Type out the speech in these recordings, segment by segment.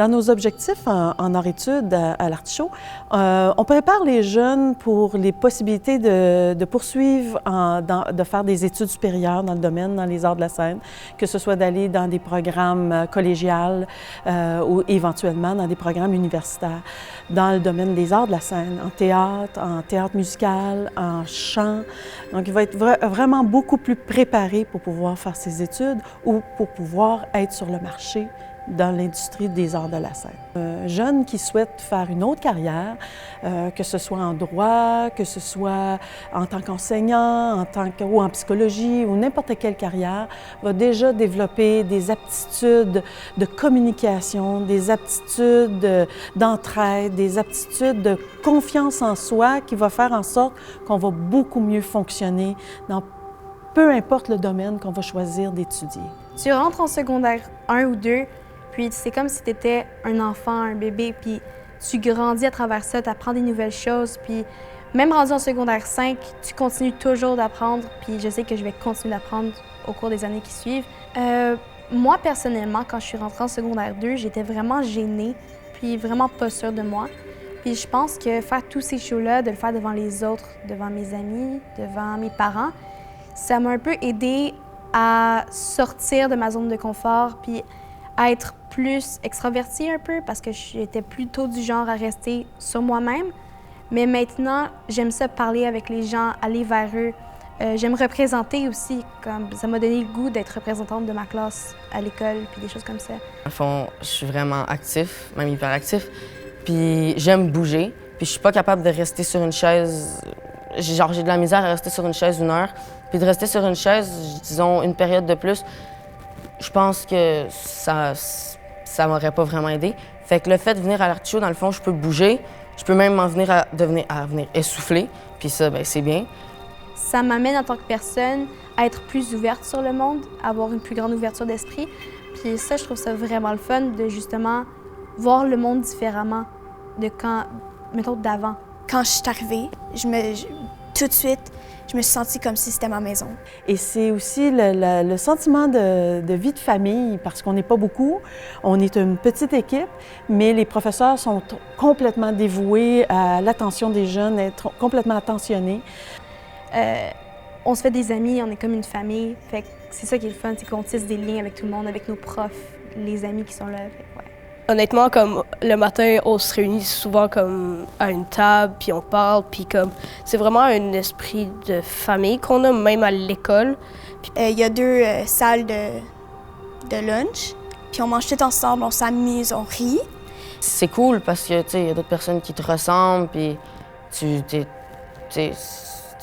Dans nos objectifs en Nord-Études à l'Artichaut, on prépare les jeunes pour les possibilités de poursuivre, de faire des études supérieures dans le domaine, dans les arts de la scène, que ce soit d'aller dans des programmes collégiales ou éventuellement dans des programmes universitaires, dans le domaine des arts de la scène, en théâtre musical, en chant. Donc, il va être vraiment beaucoup plus préparé pour pouvoir faire ses études ou pour pouvoir être sur le marché dans l'industrie des arts de la scène. Un jeune qui souhaite faire une autre carrière, que ce soit en droit, que ce soit en tant qu'enseignant, ou en psychologie ou n'importe quelle carrière, va déjà développer des aptitudes de communication, des aptitudes d'entraide, des aptitudes de confiance en soi qui va faire en sorte qu'on va beaucoup mieux fonctionner dans peu importe le domaine qu'on va choisir d'étudier. Tu rentres en secondaire 1 ou 2, puis c'est comme si tu étais un enfant, un bébé, puis tu grandis à travers ça, tu apprends des nouvelles choses, puis même rendu en secondaire 5, tu continues toujours d'apprendre, puis je sais que je vais continuer d'apprendre au cours des années qui suivent. Moi, personnellement, quand je suis rentrée en secondaire 2, j'étais vraiment gênée, puis vraiment pas sûre de moi. Puis je pense que faire tous ces shows-là, de le faire devant les autres, devant mes amis, devant mes parents, ça m'a un peu aidée à sortir de ma zone de confort, puis à être plus extravertie un peu, parce que j'étais plutôt du genre à rester sur moi-même. Mais maintenant, j'aime ça parler avec les gens, aller vers eux. J'aime représenter aussi, comme ça m'a donné le goût d'être représentante de ma classe à l'école, puis des choses comme ça. Au fond, je suis vraiment actif, même hyperactif, puis j'aime bouger, puis je suis pas capable de rester sur une chaise. J'ai de la misère à rester sur une chaise 1 heure, puis de rester sur une chaise, disons, une période de plus, je pense que ça m'aurait pas vraiment aidé. Fait que le fait de venir à l'Artichaut, dans le fond, je peux bouger, je peux même en venir à venir essouffler, puis ça, ben c'est bien. Ça m'amène en tant que personne à être plus ouverte sur le monde, à avoir une plus grande ouverture d'esprit. Puis ça, je trouve ça vraiment le fun de justement voir le monde différemment de quand, mettons, d'avant. Quand je suis arrivée, tout de suite, je me suis sentie comme si c'était ma maison. Et c'est aussi le sentiment de vie de famille, parce qu'on n'est pas beaucoup, on est une petite équipe, mais les professeurs sont complètement dévoués à l'attention des jeunes, être complètement attentionnés. On se fait des amis, on est comme une famille. Fait que c'est ça qui est le fun, c'est qu'on tisse des liens avec tout le monde, avec nos profs, les amis qui sont là. Fait que, ouais. Honnêtement, comme le matin, on se réunit souvent comme à une table, puis on parle, puis comme c'est vraiment un esprit de famille qu'on a même à l'école. Il y a 2 salles de lunch, puis on mange tout ensemble, on s'amuse, on rit. C'est cool parce que, tu sais, il y a d'autres personnes qui te ressemblent, puis tu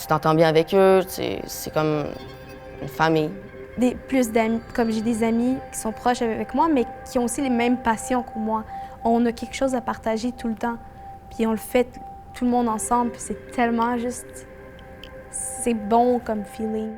t'entends bien avec eux, c'est comme une famille. Plus d'amis, comme j'ai des amis qui sont proches avec moi, mais qui ont aussi les mêmes passions que moi. On a quelque chose à partager tout le temps, puis on le fait tout le monde ensemble, puis c'est tellement juste, c'est bon comme feeling.